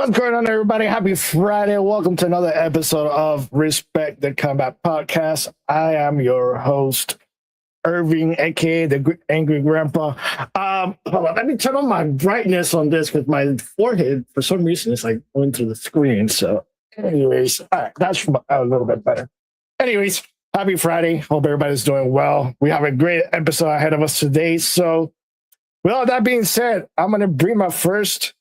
What's going on, everybody? Happy Friday. Welcome to another episode of Respect the Combat Podcast. I am your host, Irving, aka the Angry Grandpa. Hold on, let me turn on my brightness on this because my forehead, for some reason, is like going through the screen. So, anyways, all right, that's a little bit better. Anyways, happy Friday. Hope everybody's doing well. We have a great episode ahead of us today. So, with all that being said, I'm going to bring my first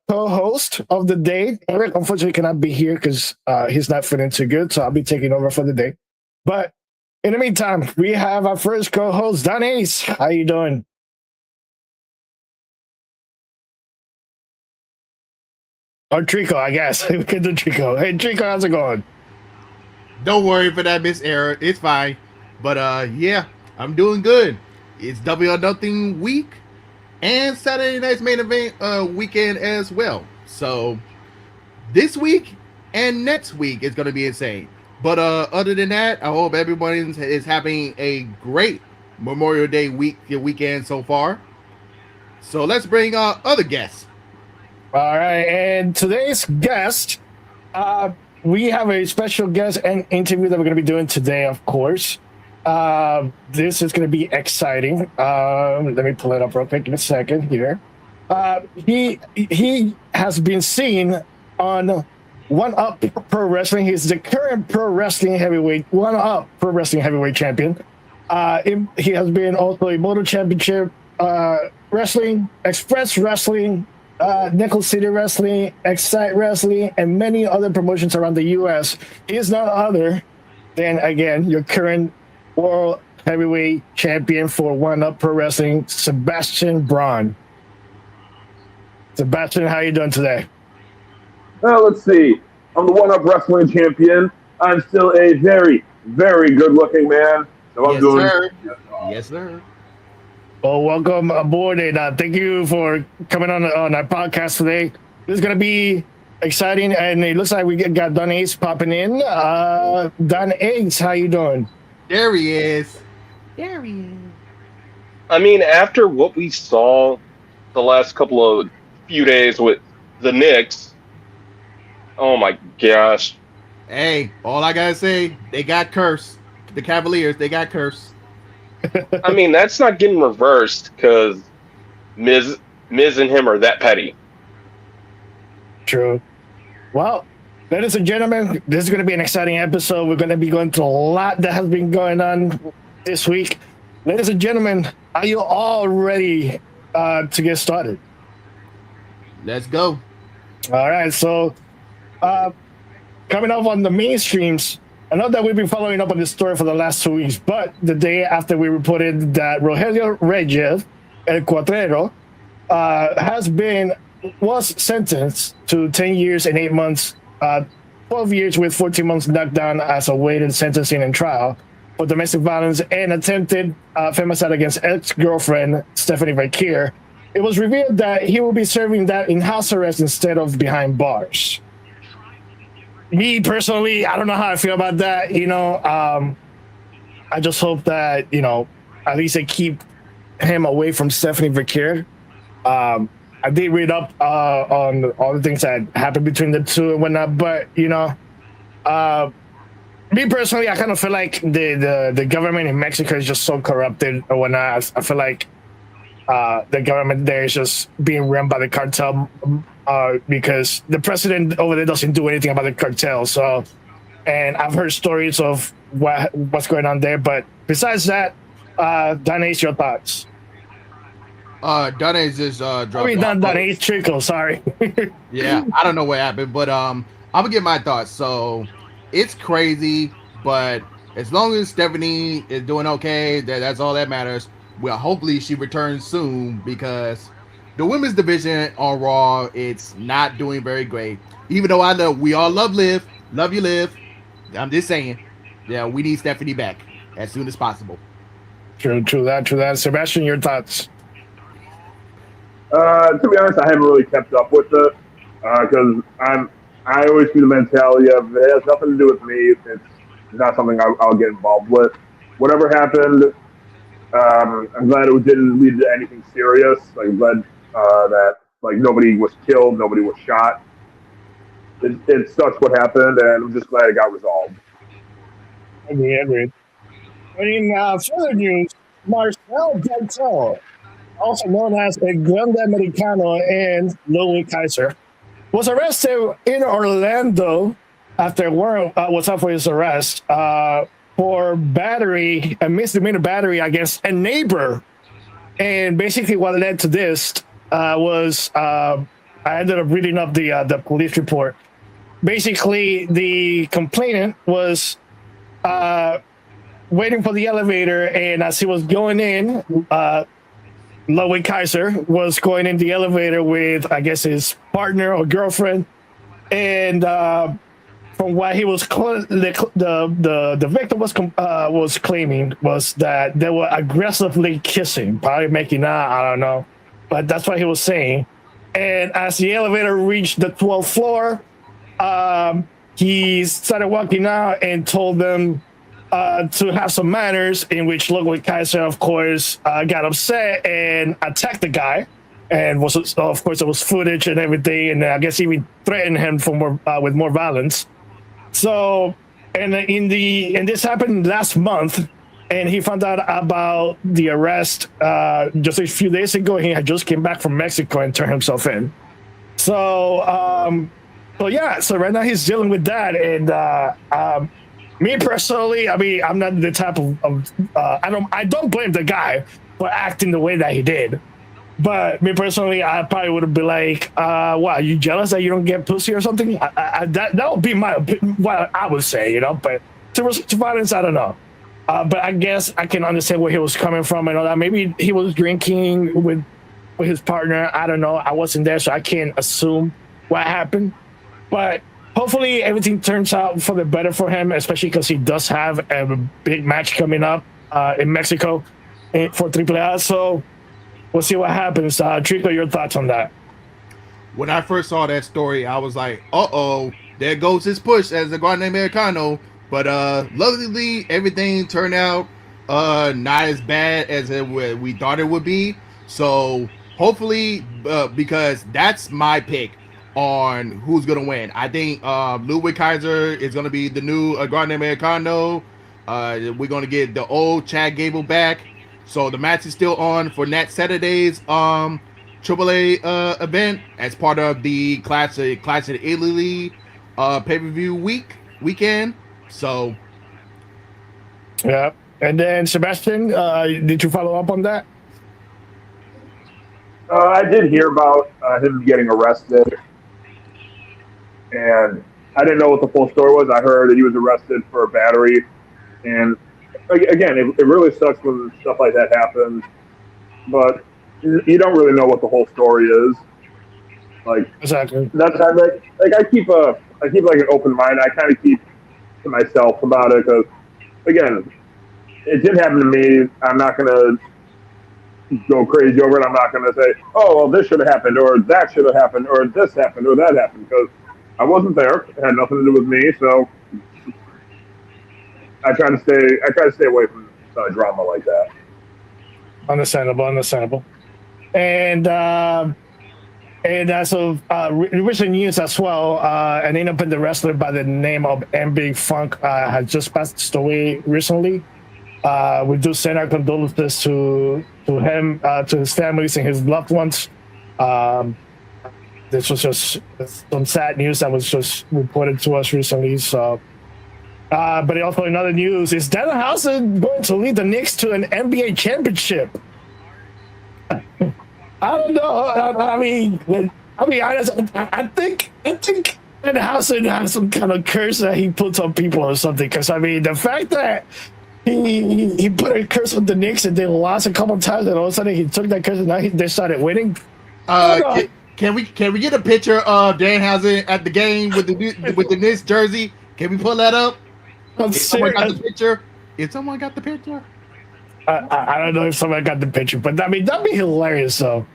co-host of the day. Eric, unfortunately, cannot be here because he's not feeling too good, so I'll be taking over for the day. But in the meantime, we have our first co-host, Don Ace. How you doing? Or Trico, I guess. We can do Trico. Hey, Trico, how's it going? Don't worry for that, Miss Error. It's fine. But yeah, I'm doing good. It's Double or Nothing week and Saturday night's main event weekend as well. So this week and next week is gonna be insane. But other than that, I hope everybody is having a great Memorial Day weekend so far. So let's bring other guests. All right, and today's guest, we have a special guest and interview that we're going to be doing today, of course. This is going to be exciting. Let me pull it up real quick in a second here. He has been seen on One Up Pro Wrestling. He's the current pro wrestling heavyweight, One Up Pro Wrestling heavyweight champion. He has been also a Moto Championship Wrestling, Express Wrestling, Nickel City Wrestling, Excite Wrestling, and many other promotions around the U.S. He is none other than, again, your current World Heavyweight Champion for One Up Pro Wrestling, Sebastian Braun. Sebastian, how you doing today? Let's see. I'm the One Up Wrestling Champion. I'm still a very, very good-looking man. So I'm Yes, doing. sir. Yes, sir. Well, welcome aboard, and thank you for coming on our podcast today. This is going to be exciting, and it looks like we got Don Ace popping in. Don Ace, how you doing? There he is. I mean, after what we saw the last few days with the Knicks, oh my gosh. Hey, all I gotta say, they got cursed. The Cavaliers, they got cursed. I mean, that's not getting reversed because Miz and him are that petty. True. Well, ladies and gentlemen, this is going to be an exciting episode. We're going to be going through a lot that has been going on this week. Ladies and gentlemen, are you all ready to get started? Let's go. All right, so coming up on the mainstreams, I know that we've been following up on this story for the last 2 weeks, but the day after we reported that Rogelio Reyes, El Cuatrero, was sentenced to 10 years and 8 months, 12 years with 14 months knockdown as awaited sentencing and trial for domestic violence and attempted femicide against ex-girlfriend Stephanie Verkeer. It was revealed that he will be serving that in house arrest instead of behind bars. Me personally, I don't know how I feel about that. I just hope that at least they keep him away from Stephanie Verkeer. I did read up on all the things that happened between the two and whatnot, but me personally, I kind of feel like the government in Mexico is just so corrupted or whatnot. I feel like the government there is just being run by the cartel because the president over there doesn't do anything about the cartel. So, and I've heard stories of what's going on there. But besides that, Don Ace, your thoughts? Don Ace just dropped. Not Don Ace, Trico, sorry. Yeah, I don't know what happened, but I'm gonna give my thoughts. So it's crazy, but as long as Stephanie is doing okay, that's all that matters. Well, hopefully she returns soon because the women's division on Raw, it's not doing very great. Even though I know we all love Liv, love you, Liv. I'm just saying, yeah, we need Stephanie back as soon as possible. True that. Sebastian, your thoughts? To be honest, I haven't really kept up with it because I always see the mentality of it has nothing to do with me. It's not something I'll get involved with. Whatever happened, I'm glad it didn't lead to anything serious. I'm glad that Like nobody was killed, nobody was shot. It sucks what happened, and I'm just glad it got resolved. Agreed. In further news, Marcel Dantel, also known as El Grande Americano and Louis Kaiser, was arrested in Orlando after a warrant was out for his arrest for battery, a misdemeanor battery against a neighbor. And basically, what led to this was I ended up reading up the police report. Basically, the complainant was waiting for the elevator, and as he was going in, Ludwig Kaiser was going in the elevator with, I guess, his partner or girlfriend, and from what he was the victim was claiming was that they were aggressively kissing, probably making out. I don't know, but that's what he was saying. And as the elevator reached the 12th floor, he started walking out and told them to have some manners, in which Ludwig Kaiser, of course, got upset and attacked the guy. And was, of course, there was footage and everything, and I guess even threatened him for more with more violence. So, and this happened last month, and he found out about the arrest just a few days ago. He had just came back from Mexico and turned himself in. So, so right now he's dealing with that, and me personally, I mean, I'm not the type of I don't blame the guy for acting the way that he did. But me personally, I probably would have been like, "Wow, you jealous that you don't get pussy or something?" That would be what I would say, you know. But to violence, I don't know. But I guess I can understand where he was coming from and all that. Maybe he was drinking with his partner. I don't know. I wasn't there, so I can't assume what happened. But hopefully, everything turns out for the better for him, especially because he does have a big match coming up in Mexico for AAA. So. We'll see what happens. Trico, your thoughts on that? When I first saw that story, I was like, "Uh-oh, there goes his push as a Grande Americano." But luckily, everything turned out not as bad as we thought it would be. So hopefully, because that's my pick on who's gonna win. I think Ludwig Kaiser is gonna be the new Grande Americano. We're gonna get the old Chad Gable back. So the match is still on for next Saturday's AAA event as part of the Clash of Italy pay-per-view weekend. So yeah. And then Sebastian, did you follow up on that? I did hear about him getting arrested, and I didn't know what the full story was. I heard that he was arrested for a battery, and again, it really sucks when stuff like that happens, but you don't really know what the whole story is. Like exactly. That's I keep like an open mind. I kind of keep to myself about it because, again, it did happen to me. I'm not gonna go crazy over it. I'm not gonna say, oh well, this should have happened, or that should have happened, or this happened, or that happened, because I wasn't there. It had nothing to do with me. So. I try to stay away from drama like that. Understandable. And as of recent news as well, an independent wrestler by the name of MB Funk has just passed away recently. We do send our condolences to him, to his families and his loved ones. This was just some sad news that was just reported to us recently. So. But also in other news, is Danhausen going to lead the Knicks to an NBA championship? I don't know. I think Danhausen has some kind of curse that he puts on people or something. Because I mean, the fact that he put a curse on the Knicks and they lost a couple of times, and all of a sudden he took that curse and now they started winning. Can we get a picture of Danhausen at the game with the Knicks jersey? Can we pull that up? If someone got the picture? I don't know if someone got the picture, but I mean that'd be hilarious. Though,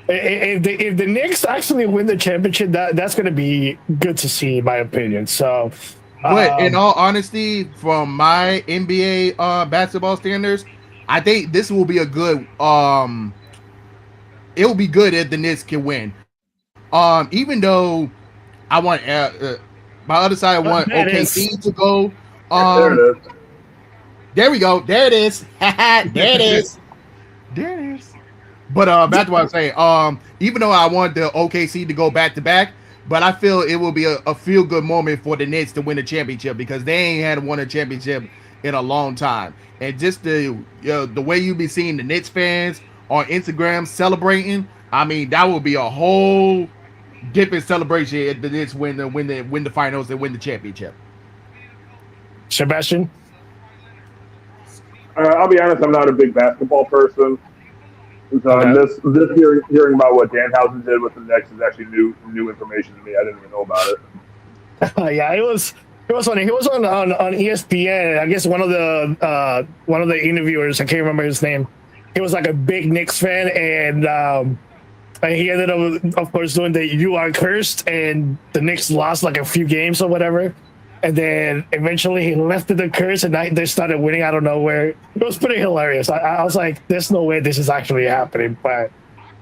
if the Knicks actually win the championship, that's going to be good to see, in my opinion. So, but in all honesty, from my NBA basketball standards, I think this will be a good. It will be good if the Knicks can win. Even though I want my other side, I want That OKC is to go. There Um, it is. there we go. There it is. There it is. There it is. But back to what I was saying. Even though I want the OKC to go back to back, but I feel it will be a feel good moment for the Knicks to win the championship because they ain't had won a championship in a long time. And just the way you be seeing the Knicks fans on Instagram celebrating, I mean that will be a whole different celebration if the Knicks win the finals and win the championship. Sebastian. I'll be honest, I'm not a big basketball person. So Okay. hearing about what Danhausen did with the Knicks is actually new information to me. I didn't even know about it. Yeah, it was funny. He was on ESPN. I guess one of the interviewers, I can't remember his name. He was like a big Knicks fan, and he ended up, of course, doing the "You Are Cursed," and the Knicks lost like a few games or whatever. And then eventually he lifted the curse, and they started winning out of nowhere. It was pretty hilarious. I was like, "There's no way this is actually happening," but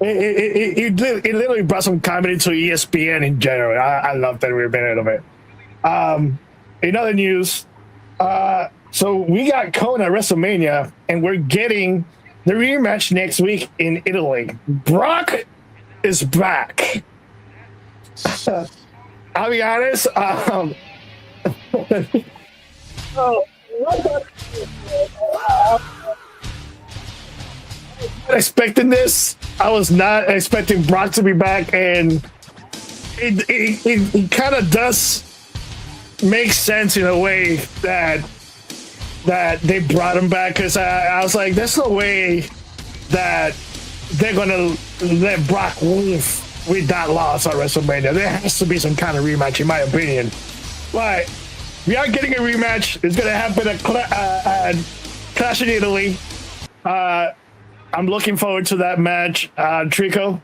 it literally brought some comedy to ESPN in general. I loved every minute of it. In other news, so we got Kona at WrestleMania, and we're getting the rematch next week in Italy. Brock is back. I'll be honest. Oh, not expecting this. I was not expecting Brock to be back, and it kind of does make sense in a way that they brought him back because I was like, there's no way that they're gonna let Brock leave with that loss at WrestleMania. There has to be some kind of rematch, in my opinion. But we are getting a rematch. It's gonna happen at Clash in Italy. I'm looking forward to that match. Trico.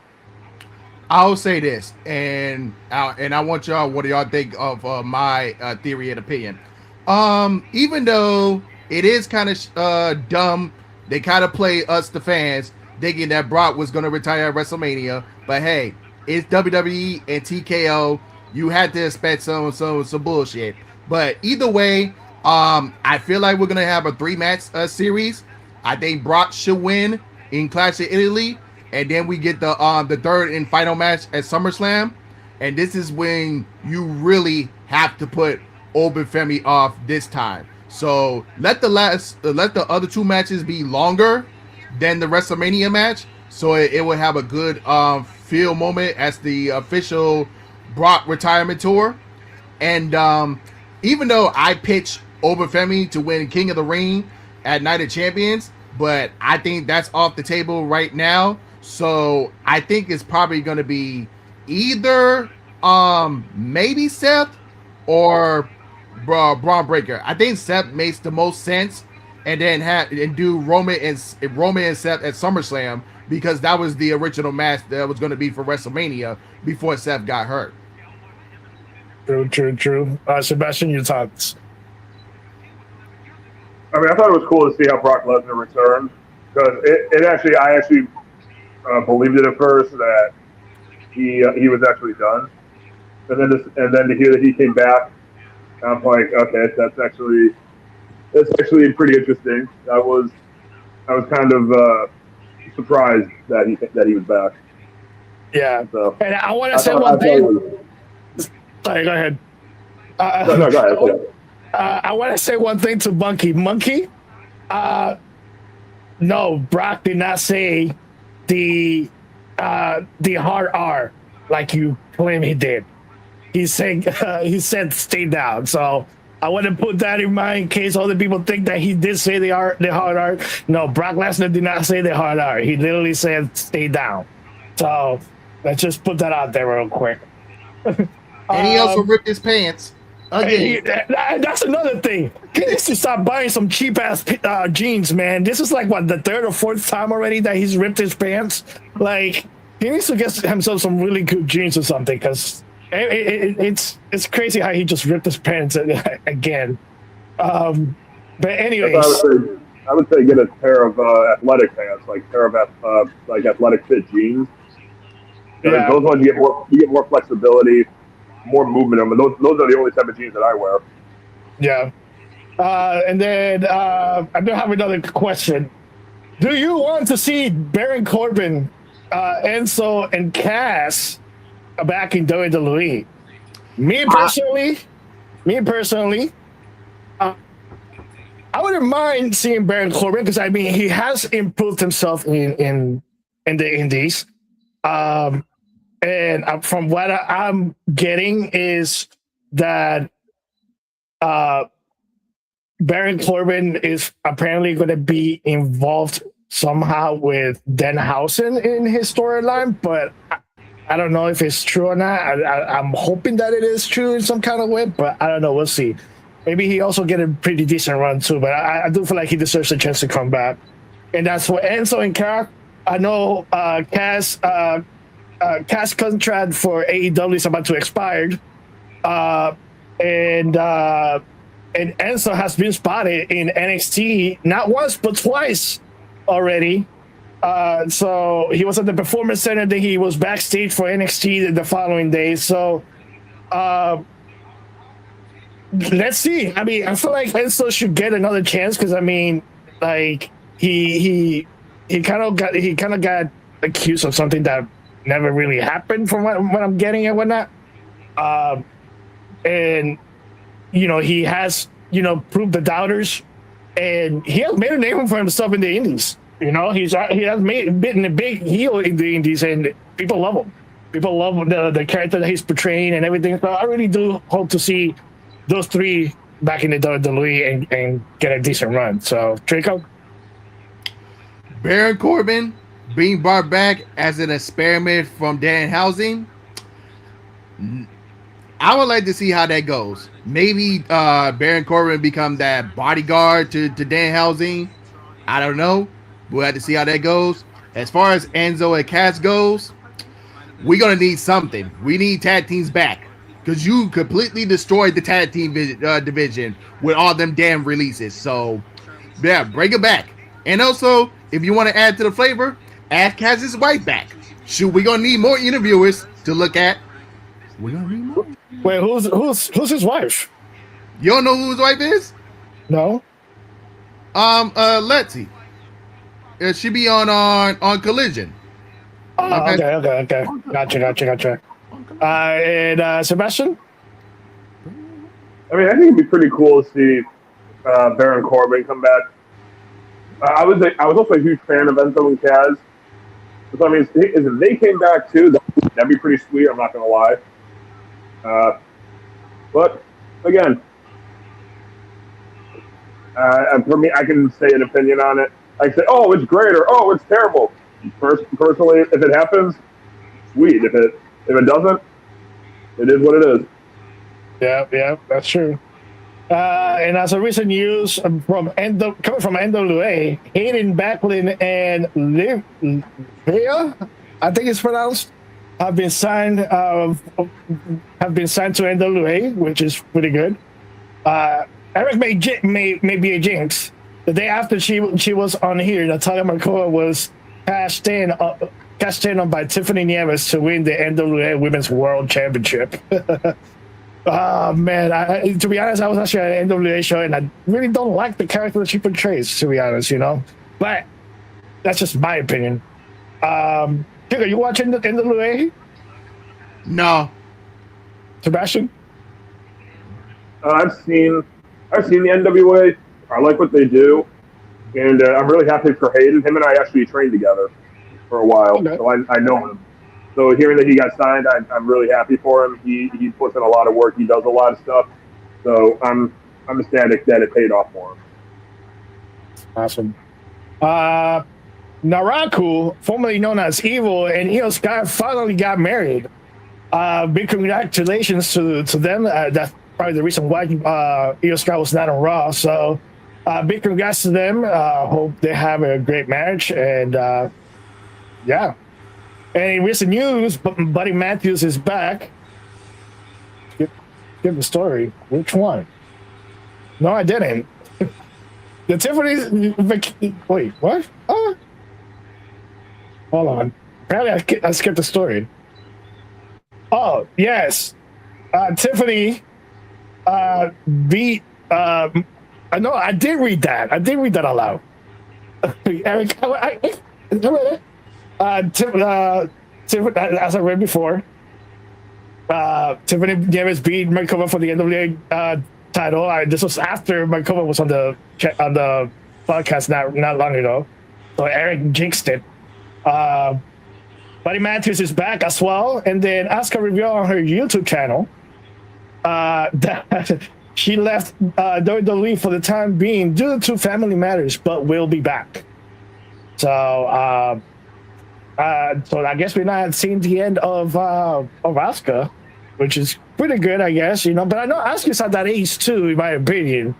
I'll say this, and I want y'all. What do y'all think of my theory and opinion? Even though it is kind of dumb, they kind of play us the fans, thinking that Brock was going to retire at WrestleMania. But hey, it's WWE and TKO. You had to expect some bullshit. But either way, I feel like we're gonna have a 3-match series. I think Brock should win in Clash of Italy, and then we get the third and final match at SummerSlam. And this is when you really have to put Femi off this time. So let the other 2 matches be longer than the WrestleMania match, so it will have a good feel moment as the official Brock retirement tour. And even though I pitched Femi to win King of the Ring at Night of Champions, but I think that's off the table right now. So I think it's probably going to be either maybe Seth or Braun Breaker. I think Seth makes the most sense, and then do Roman and Seth at SummerSlam, because that was the original match that was going to be for WrestleMania before Seth got hurt. True. Sebastian, your thoughts? I mean, I thought it was cool to see how Brock Lesnar returned because I actually believed it at first that he was actually done, and then to hear that he came back, I'm like, okay, that's actually pretty interesting. I was kind of surprised that he was back. Yeah. So And I want to say one thing. Sorry, go ahead. No, go ahead. I want to say one thing to Monkey. Monkey, no, Brock did not say the hard R like you claim he did. He said stay down. So I want to put that in mind in case other people think that he did say the hard R. No, Brock Lesnar did not say the hard R. He literally said stay down. So let's just put that out there real quick. And he also ripped his pants again. That's another thing. He needs to stop buying some cheap ass jeans, man. This is like what, the 3rd or 4th time already that he's ripped his pants. Like, he needs to get himself some really good jeans or something, because it's crazy how he just ripped his pants again. But anyways, I would say get a pair of athletic pants, like pair of like athletic fit jeans. Yeah. Those ones you get more flexibility, more movement on them. Those are the only type of jeans that I wear. Yeah. And then I do have another question. Do you want to see Baron Corbin, Enzo, and Cass back in WWE? Me personally, uh, I wouldn't mind seeing Baron Corbin because I mean he has improved himself in the Indies, and from what I'm getting is that Baron Corbin is apparently going to be involved somehow with Denhausen in his storyline, but I don't know if it's true or not. I'm hoping that it is true in some kind of way, but I don't know. We'll see. Maybe he also get a pretty decent run too, but I do feel like he deserves a chance to come back. And that's for Enzo and Cass. I know Cass contract for AEW is about to expire, and Enzo has been spotted in NXT not once but twice already. So he was at the Performance Center, then he was backstage for NXT the following day. So let's see. I mean, I feel like Enzo should get another chance because I mean, like he kind of got accused of something that never really happened from what I'm getting and whatnot. And you know, he has, you know, proved the doubters, and he has made a name for himself in the Indies. You know, he has been a big heel in the Indies, and people love him. People love the character that he's portraying and everything. So I really do hope to see those three back in the WWE and get a decent run. So, Draco? Baron Corbin being brought back as an experiment from Danhausen. I would like to see how that goes. Maybe Baron Corbin become that bodyguard to Danhausen. I don't know. We'll have to see how that goes. As far as Enzo and Cass goes, we're going to need something. We need tag teams back. Because you completely destroyed the tag team division with all them damn releases. So, yeah, bring it back. And also, if you want to add to the flavor, add Cass's wife back. Shoot, we're going to need more interviewers to look at. We're going to need more. Wait, who's his wife? You don't know who his wife is? No. Let's see. She be on Collision. Oh, okay. Gotcha. And Sebastian? I mean, I think it'd be pretty cool to see Baron Corbin come back. I was also a huge fan of Enzo and Cass. So I mean, if they came back too, that'd be pretty sweet. I'm not gonna lie. But again, for me, I can say an opinion on it. I can say, "Oh, it's great," or "Oh, it's terrible." Personally, if it happens, sweet. If it doesn't, it is what it is. Yeah, that's true. And as a recent news coming from NWA, Hayden Backlund and Livia, I think it's pronounced, have been signed to NWA, which is pretty good. Eric may be a jinx. The day after she was on here, Natalia Marcola was cashed in on by Tiffany Nieves to win the NWA Women's World Championship. Oh man, to be honest, I was actually at an NWA show, and I really don't like the character that she portrays. To be honest, you know, but that's just my opinion. Are you watching the NWA? No. Sebastian? I've seen the NWA. I like what they do, and I'm really happy for Hayden. Him and I actually trained together for a while, okay. So I know him. So hearing that he got signed, I'm really happy for him. He puts in a lot of work. He does a lot of stuff. So I'm ecstatic that it paid off for him. Awesome. Naraku, formerly known as Evil, and Io Sky finally got married. Big congratulations to them. That's probably the reason why Io Sky was not on Raw. So big congrats to them. Hope they have a great marriage. And yeah. And in recent news, Buddy Matthews is back. Give the story. Which one? No, I didn't. The Tiffany's... Wait, what? Hold on. Apparently I skipped the story. Oh yes, Tiffany beat. No, I did read that. I did read that aloud. Eric, Tiff, as I read before, Tiffany Davis beat Markova for the NWA title. This was after Markova was on the podcast not long ago. So Eric jinxed it. Buddy Matthews is back as well, and then Asuka revealed on her YouTube channel that she left WWE for the time being due to family matters, but will be back. So, so I guess we're not seeing the end of Asuka, which is pretty good, I guess. But I know Asuka's at that age too, in my opinion.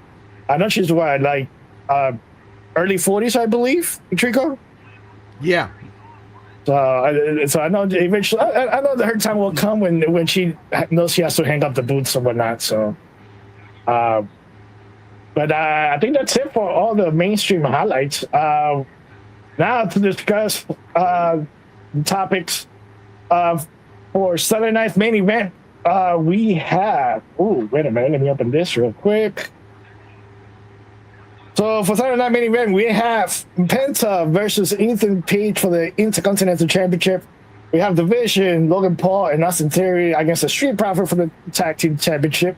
I know she's like early 40s, I believe, Trico. Yeah. So I know eventually. I know that her time will come when she knows she has to hang up the boots and whatnot. So, but I think that's it for all the mainstream highlights. Now to discuss the topics for Saturday night's main event, we have. Oh, wait a minute. Let me open this real quick. So for Saturday night main event, we have Penta versus Ethan Page for the Intercontinental Championship. We have Division, Logan Paul and Austin Theory against the Street Profit for the Tag Team Championship.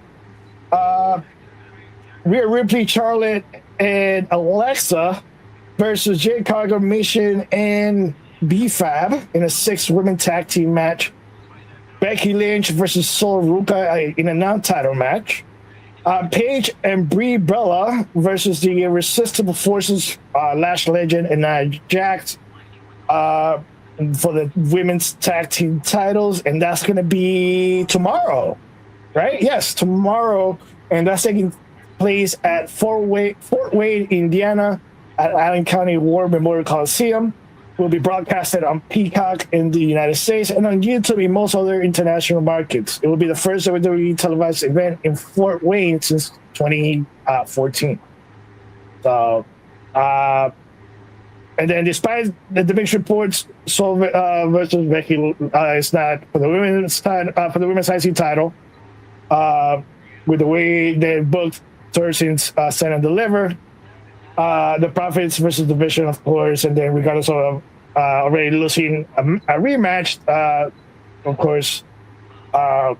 Rhea Ripley, Charlotte, and Alexa versus Jade Cargill, Mission, and B-Fab in a 6-women tag team match. Becky Lynch versus Sol Ruka in a non-title match. Paige and Brie Bella versus the Irresistible Forces, Lash Legend and Nia Jax for the women's tag team titles, and that's going to be tomorrow, right? Yes, tomorrow, and that's taking place at Fort Wayne, Indiana, at Allen County War Memorial Coliseum. Will be broadcasted on Peacock in the United States and on YouTube in most other international markets. It will be the first WWE televised event in Fort Wayne since 2014. So, and then despite the mixed reports, Sol versus Becky is not for the women's IC title. With the way they booked Thurston's Stand and Deliver. The Profits versus Division, of course, and then regardless of already losing a rematch, of course, the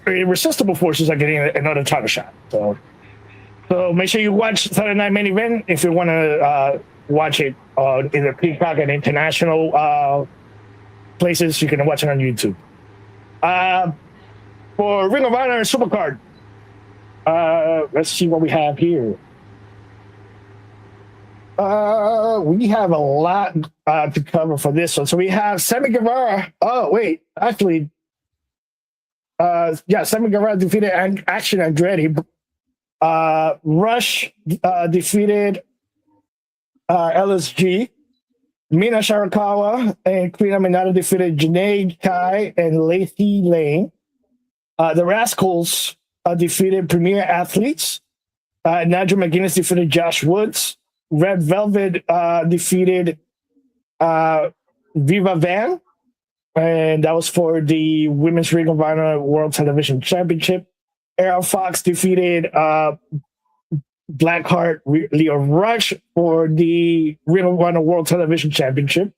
Irresistible Forces are getting another title shot. So make sure you watch Saturday Night Main Event if you want to watch it on either Peacock and international places. You can watch it on YouTube. For Ring of Honor Supercard, let's see what we have here. We have a lot to cover for this one. So we have Sammy Guevara. Oh, wait, actually, Sammy Guevara defeated Action Andretti. Rush defeated LSG. Mina Sharakawa and Queen Aminata defeated Janae Kai and Lacey Lane. The Rascals defeated Premier Athletes. Nigel McGuinness defeated Josh Woods. Red Velvet defeated Viva Van, and that was for the Women's Ring of Honor World Television Championship. Errol Fox defeated Blackheart Leo Rush for the Ring of Honor World Television Championship.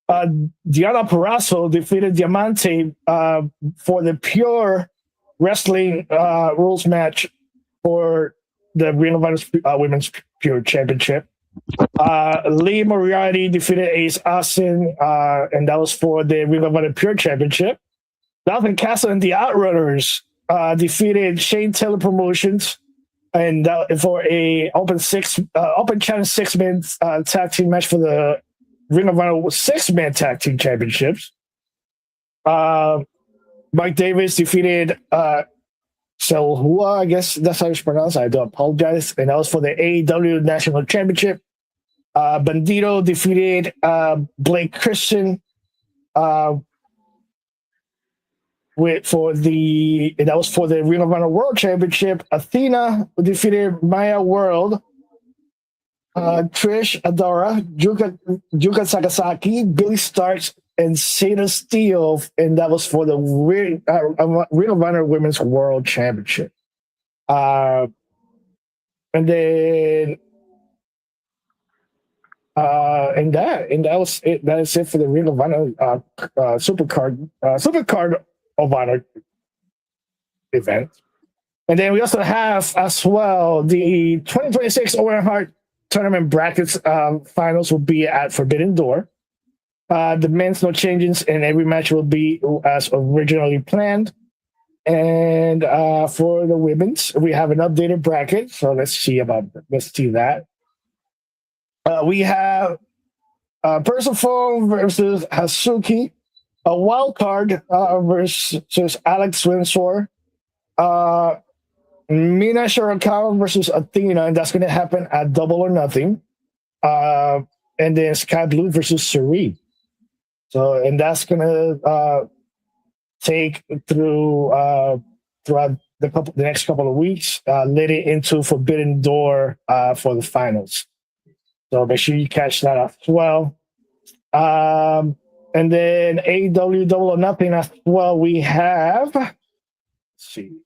Diana Purrazzo defeated Diamante for the Pure Wrestling Rules match for the Ring of Honor Women's Pure Championship. Lee Moriarty defeated Ace Austin, and that was for the Ring of Honor Pure Championship. Dalton Castle and the Outrunners defeated Shane Taylor Promotions, and for a open challenge 6-man tag team match for the Ring of Honor 6-man tag team championships. Mike Davis defeated Selhua, I guess that's how it's pronounced. I do apologize. And that was for the AEW National Championship. Bandito defeated Blake Christian that was for the Ring of Honor World Championship. Athena defeated Maya World. Trish Adora, Juka Sakasaki, Billy Starks and Shayna Steele, and that was for the Ring of Honor Women's World Championship. And then and that was it. That is it for the Ring of Honor Supercard of Honor event. And then we also have as well the 2026 Owen Hart Tournament brackets finals will be at Forbidden Door. The men's no changes, and every match will be as originally planned. And for the women's, we have an updated bracket. So let's see that. We have Persephone versus Hasuki, a wild card versus Alex Windsor, Mina Shirakawa versus Athena, and that's going to happen at Double or Nothing. And then Sky Blue versus Serene. So, and that's going to take throughout the next couple of weeks, leading into Forbidden Door for the finals. So make sure you catch that as well. And then AEW Double or Nothing as well. We have, let's see.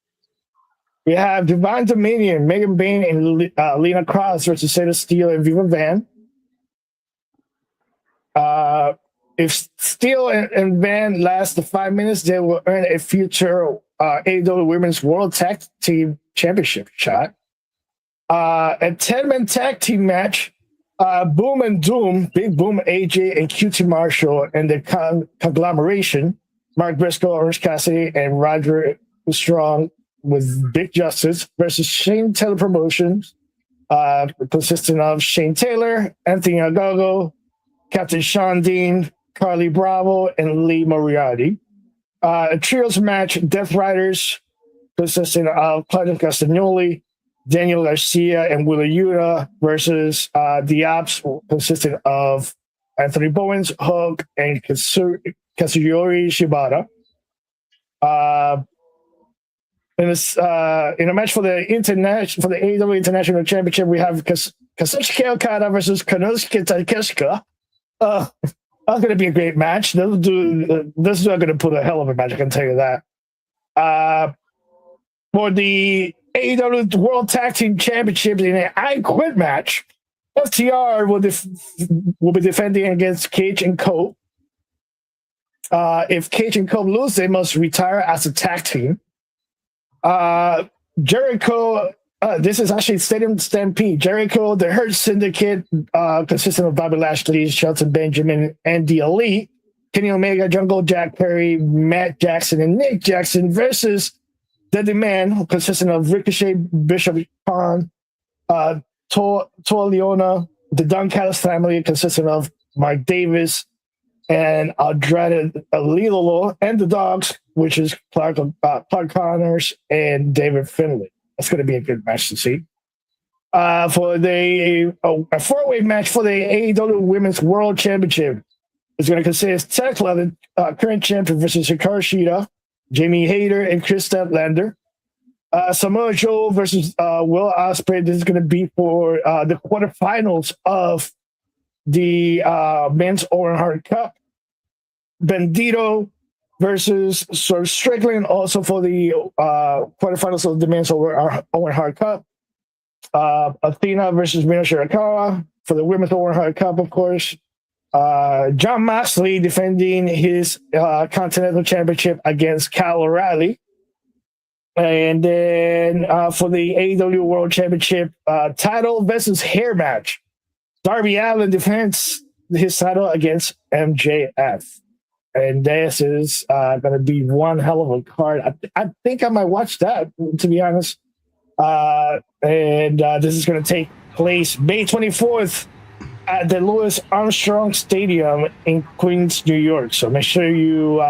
We have Divine Dominion, Megan Bain and Lena Cross versus Shayna Steele and Viva Van. If Steele and Van last the 5 minutes, they will earn a future AEW Women's World Tag Team Championship shot. A 10-man tag team match. Boom and Doom, Big Boom, AJ, and QT Marshall, and the conglomeration, Mark Briscoe, Orange Cassidy, and Roger Strong with Big Justice versus Shane Taylor Promotions, consisting of Shane Taylor, Anthony Ogogo, Captain Sean Dean, Carly Bravo, and Lee Moriarty. A trios match, Death Riders, consisting of Claudio Castagnoli, Daniel Garcia, and Wheeler Yuta versus the Ops, consisting of Anthony Bowens, Hook, and Kazuyori Shibata. In a match for the AEW International Championship, we have Kazuchika Okada versus Konosuke Takeshita. That's going to be a great match. This is going to put a hell of a match, I can tell you that. For the AEW World Tag Team Championships in an I Quit match, FTR will be defending against Cage and Cope. If Cage and Cope lose, they must retire as a tag team. Jericho, this is actually Stadium Stampede. Jericho, the Hurt Syndicate, consisting of Bobby Lashley, Shelton Benjamin, and the Elite, Kenny Omega, Jungle Jack Perry, Matt Jackson, and Nick Jackson versus Deadly Man, consisting of Ricochet, Bishop Khan, Toa Leona, the Don Callis family, consisting of Mark Davis, and Andrade Alilo, and the Dogs, which is Clark Connors and David Finlay. That's going to be a good match to see. For a four-way match for the AEW Women's World Championship, it's going to consist of Tech Levin, current champion, versus Hikaru Shida, Jamie Hayter, and Chris Statlander. Samoa Joe versus Will Ospreay. This is going to be for the quarterfinals of the Men's Owen Hart Cup. Bandito versus Sir Strickland, also for the quarterfinals of the Men's Owen Hart Cup. Athena versus Mina Shirakawa for the Women's Owen Hart Cup, of course. John Moxley defending his Continental Championship against Kyle O'Reilly. And then for the AEW World Championship title versus hair match, Darby Allin defends his title against MJF. And this is going to be one hell of a card. I think I might watch that, to be honest. And this is going to take place May 24th at the Louis Armstrong Stadium in Queens, New York. So make sure you,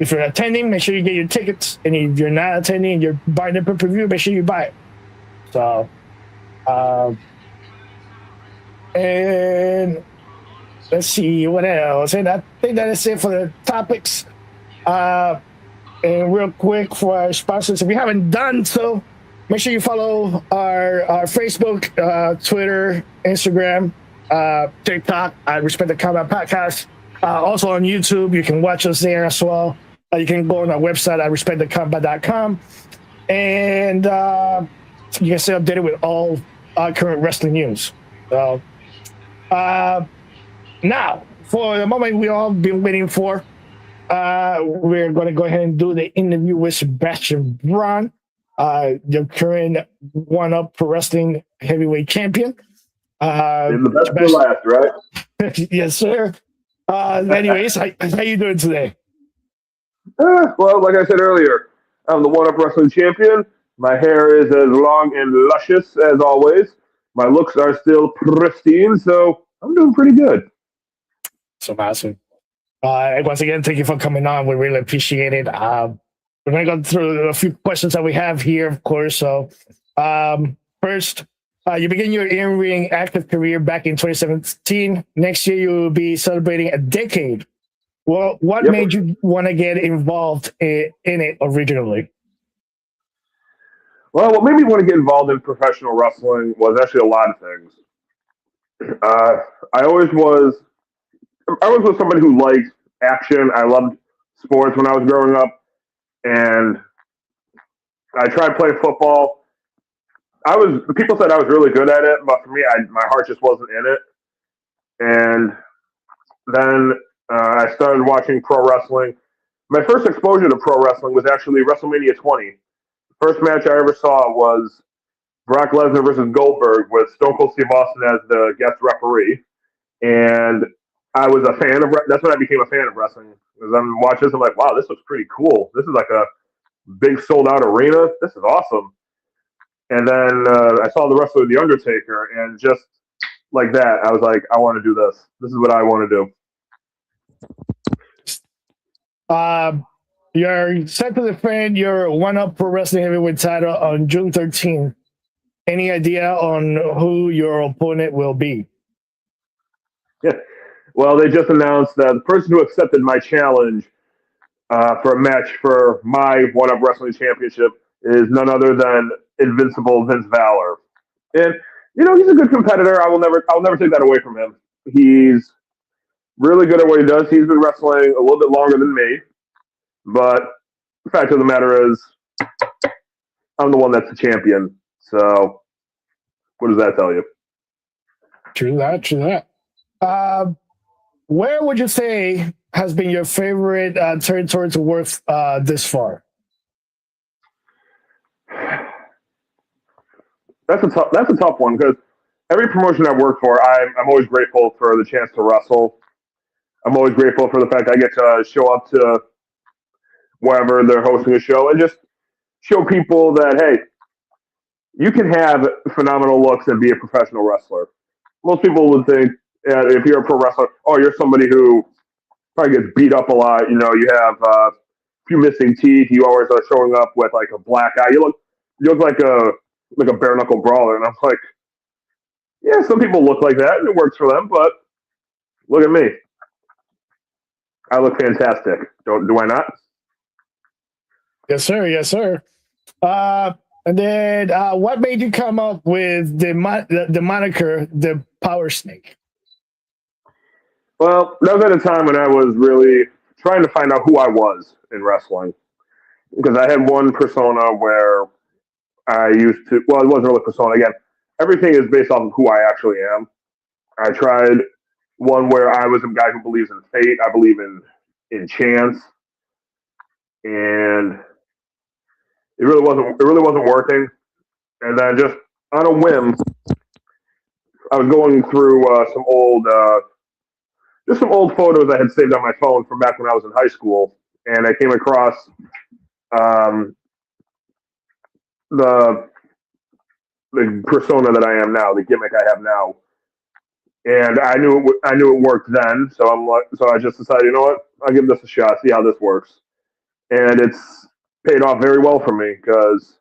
if you're attending, make sure you get your tickets. And if you're not attending and you're buying the pay-per-view, make sure you buy it. So, and let's see what else. And I think that is it for the topics. And real quick for our sponsors, if you haven't done so, make sure you follow our Facebook, Twitter, Instagram, TikTok. I Respect the Combat Podcast. Also on YouTube, you can watch us there as well. You can go on our website at respectthecombat.com, and you can stay updated with all current wrestling news. So now, for the moment we all been waiting for, we're going to go ahead and do the interview with Sebastian Braun, your current one-up pro wrestling heavyweight champion. In the best for last, right? Yes, sir. Anyways, how you doing today? Well, like I said earlier, I'm the one-up wrestling champion. My hair is as long and luscious as always. My looks are still pristine, so I'm doing pretty good. So awesome. Once again, thank you for coming on. We really appreciate it. We're going to go through a few questions that we have here, of course. So, first, you begin your in-ring active career back in 2017. Next year, you will be celebrating a decade. Well, what made you want to get involved in it originally? Well, what made me want to get involved in professional wrestling was actually a lot of things. I always was somebody who liked action. I loved sports when I was growing up, and I tried playing football. People said I was really good at it, but for me, my heart just wasn't in it. And then I started watching pro wrestling. My first exposure to pro wrestling was actually WrestleMania 20. The first match I ever saw was Brock Lesnar versus Goldberg with Stone Cold Steve Austin as the guest referee. And I was a fan of that's when I became a fan of wrestling. Because I'm watching this, I'm like, wow, this looks pretty cool. This is like a big sold out arena. This is awesome. And then I saw the wrestler The Undertaker, and just like that, I was like, I want to do this. This is what I want to do. You're set to defend your one-up pro wrestling heavyweight title on June 13th. Any idea on who your opponent will be? Yeah. Well, they just announced that the person who accepted my challenge for a match for my one-up wrestling championship is none other than Invincible Vince Valor. And he's a good competitor. I'll never take that away from him. He's really good at what he does. He's been wrestling a little bit longer than me, but the fact of the matter is, I'm the one that's the champion. So, what does that tell you? True that. Where would you say has been your favorite territory to work this far? That's a tough one, because every promotion I've worked for, I'm always grateful for the chance to wrestle. I'm always grateful for the fact I get to show up to wherever they're hosting a show and just show people that, hey, you can have phenomenal looks and be a professional wrestler. Most people would think, if you're a pro wrestler, oh, you're somebody who probably gets beat up a lot. You have a few missing teeth. You always are showing up with like a black eye. You look like a bare knuckle brawler. And I'm like, yeah, some people look like that, and it works for them. But look at me. I look fantastic. Do I not? Yes, sir. Yes, sir. And then, what made you come up with the moniker, the Power Snake? Well, that was at a time when I was really trying to find out who I was in wrestling, because I had one persona where I used to. Well, it wasn't really persona. Again, everything is based off of who I actually am. I tried one where I was a guy who believes in fate. I believe in chance, and it really wasn't working. And then just on a whim, I was going through some old photos I had saved on my phone from back when I was in high school, and I came across the persona that I am now, the gimmick I have now, and I knew it worked then. So I just decided, you know what, I'll give this a shot, see how this works, and it's paid off very well for me, because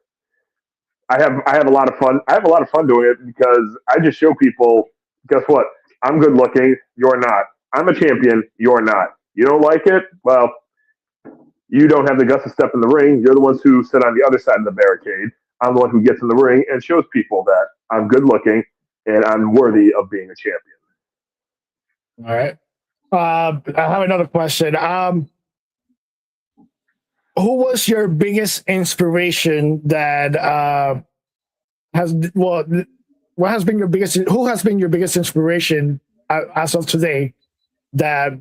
I have a lot of fun. I have a lot of fun doing it, because I just show people, guess what? I'm good looking. You're not. I'm a champion. You're not. You don't like it? Well, you don't have the guts to step in the ring. You're the ones who sit on the other side of the barricade. I'm the one who gets in the ring and shows people that I'm good looking and I'm worthy of being a champion. All right. I have another question. Who was your biggest inspiration that has well? What has been your biggest? Who has been your biggest inspiration as of today that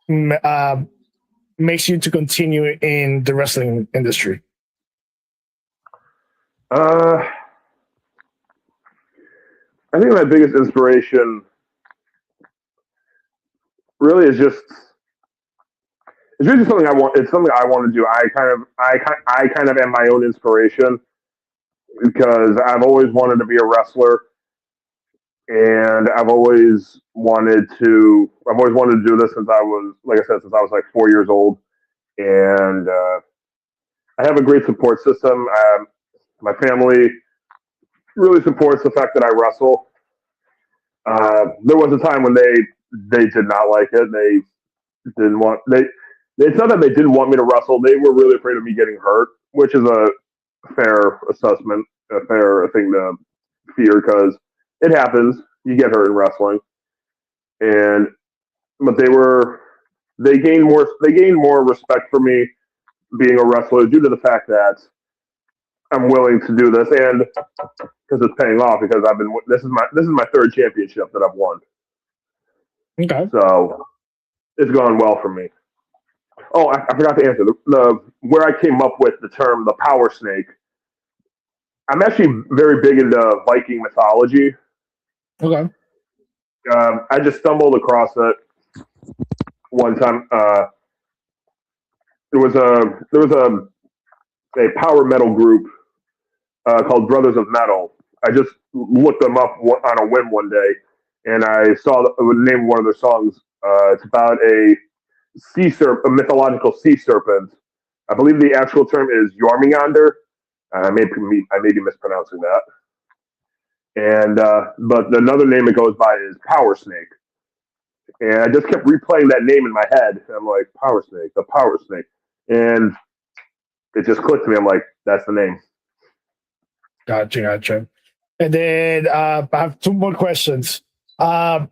mm, uh, makes you to continue in the wrestling industry? Uh, I think my biggest inspiration really is just it's really something I want. It's something I want to do. I kind of am my own inspiration because I've always wanted to be a wrestler, and I've always wanted to do this since I was, like I said, since I was like 4 years old, and I have a great support system. My family really supports the fact that I wrestle. There was a time when they did not like it. Didn't want they. It's not that they didn't want me to wrestle. They were really afraid of me getting hurt, which is a fair assessment, a fair thing to fear because it happens. You get hurt in wrestling, and but they gained more respect for me being a wrestler due to the fact that I'm willing to do this and because it's paying off because this is my third championship that I've won. Okay. So it's gone well for me. Oh, I forgot to answer the where I came up with the term the power snake. I'm actually very big into Viking mythology. Okay. I just stumbled across it one time. There was a power metal group called Brothers of Metal. I just looked them up on a whim one day, and I saw the name of one of their songs. It's about a mythological sea serpent. I believe the actual term is Jormungandr. I may be mispronouncing that. And but another name it goes by is Power Snake. And I just kept replaying that name in my head. And I'm like, Power Snake, the Power Snake. And it just clicked to me. I'm like, that's the name. Gotcha. Gotcha. And then I have two more questions. Um,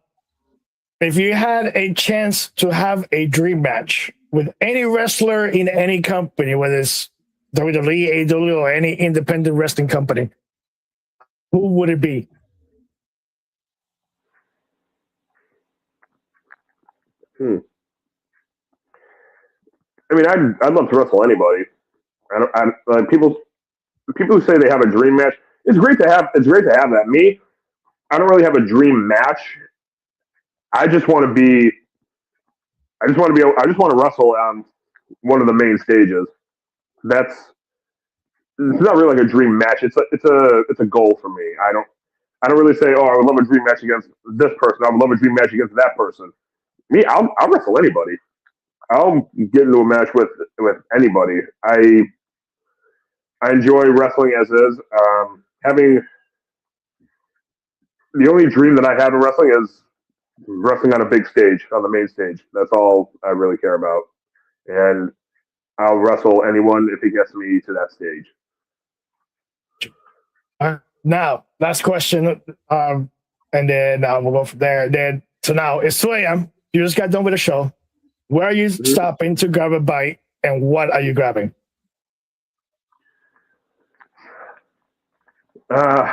if you had a chance to have a dream match with any wrestler in any company, whether it's WWE, AEW, or any independent wrestling company, who would it be? Hmm. I mean, I'd love to wrestle anybody. Like people who say they have a dream match. It's great to have that. Me, I don't really have a dream match. I just want to be. I just want to wrestle on one of the main stages. That's it's not really like a dream match. It's a goal for me. I don't really say, oh, I would love a dream match against this person. I would love a dream match against that person. Me, I'll wrestle anybody. I'll get into a match with anybody. I enjoy wrestling as is. Having the only dream that I have in wrestling is wrestling on a big stage, on the main stage. That's all I really care about. And I'll wrestle anyone if he gets me to that stage. Now, last question, and then we'll go from there. Then, so now it's 2 a.m. You just got done with the show. Where are you Mhm. stopping to grab a bite, and what are you grabbing? Uh,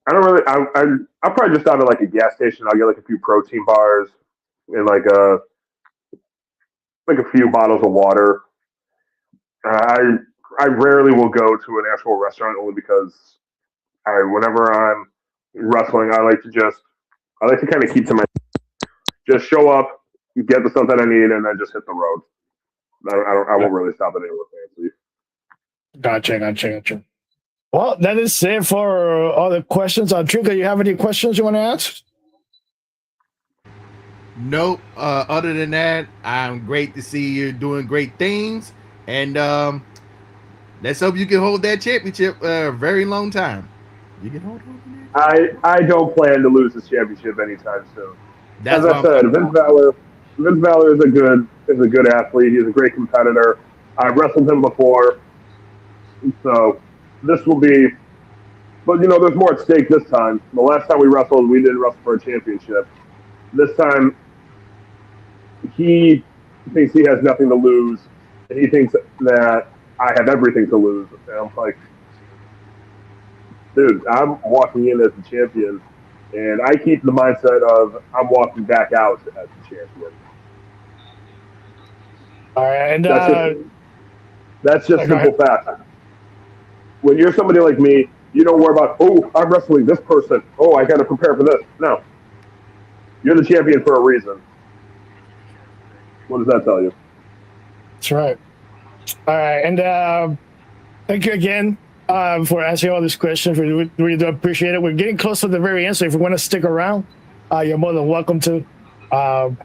I don't really. I'll probably just stop at like a gas station. I'll get like a few protein bars and like a few bottles of water. I rarely will go to an actual restaurant only because whenever I'm wrestling, I like to kind of keep to my just show up, get the stuff that I need, and then just hit the road. I won't really stop at anywhere fancy. Gotcha, gotcha, gotcha. Well, that is it for all the questions. Trigger, you have any questions you want to ask? Nope. Other than that, I'm great to see you're doing great things, and let's hope you can hold that championship a very long time. You can hold on to that. I don't plan to lose this championship anytime soon. As That's what I I'm said, talking about. Vince Balor is a good athlete. He's a great competitor. I wrestled him before, so this will be. But there's more at stake this time. The last time we wrestled, we didn't wrestle for a championship. This time, he thinks he has nothing to lose, and he thinks that I have everything to lose. And I'm like, dude, I'm walking in as the champion, and I keep the mindset of I'm walking back out as the champion. All right, and That's just go simple ahead. fact. When you're somebody like me, you don't worry about, oh, I'm wrestling this person. Oh, I got to prepare for this. No, you're the champion for a reason. What does that tell you? That's right. All right, and thank you again for answering all these questions. We really do appreciate it. We're getting close to the very end, so if you want to stick around, you're more than welcome to. But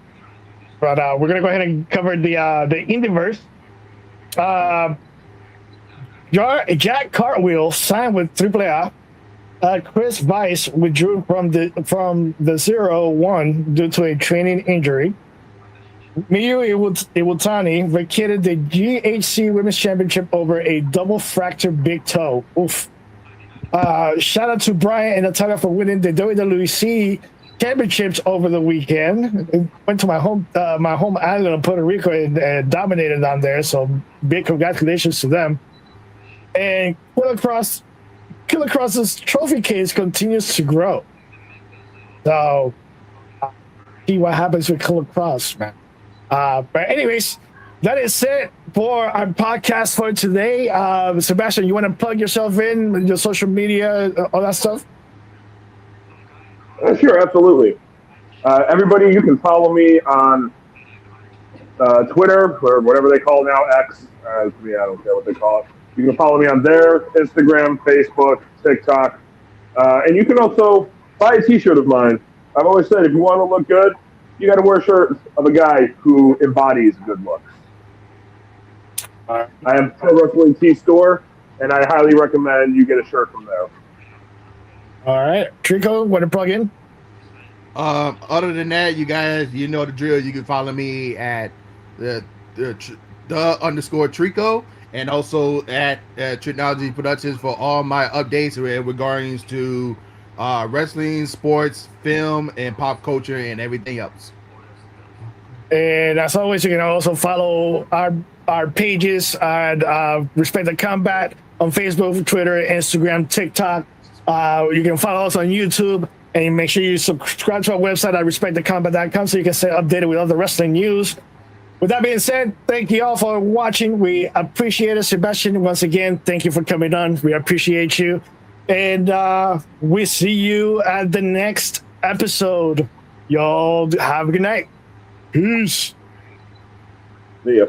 we're gonna go ahead and cover the Indieverse. Jack Cartwheel signed with AAA. Chris Weiss withdrew from the 0-1 due to a training injury. Miyu Iwatani vacated the GHC Women's Championship over a double fractured big toe. Oof. Shout out to Brian and Natalia for winning the WWC Championships over the weekend. It went to my home island of Puerto Rico and dominated on there. So big congratulations to them. And Killer Cross's trophy case continues to grow. So see what happens with Killer Cross, man. But anyways, that is it for our podcast for today. Sebastian, you want to plug yourself in, your social media, all that stuff? Sure, absolutely. Everybody, you can follow me on Twitter or whatever they call it now, X. I don't care what they call it. You can follow me on there, Instagram, Facebook, TikTok. And you can also buy a t-shirt of mine. I've always said if you want to look good, you got to wear a shirt of a guy who embodies good looks. I have Pro Wrestling Tee Store, and I highly recommend you get a shirt from there. All right. Trico, want to plug in? Other than that, you guys, you know the drill. You can follow me at the underscore Trico, and also at Technology Productions for all my updates regarding to wrestling, sports, film, and pop culture, and everything else. And as always, you can also follow our pages at Respect the Combat on Facebook, Twitter, Instagram, TikTok. You can follow us on YouTube, and make sure you subscribe to our website at respectthecombat.com so you can stay updated with all the wrestling news. With that being said, thank you all for watching. We appreciate it. Sebastian, once again, thank you for coming on. We appreciate you. And we see you at the next episode. Y'all have a good night. Peace. See ya.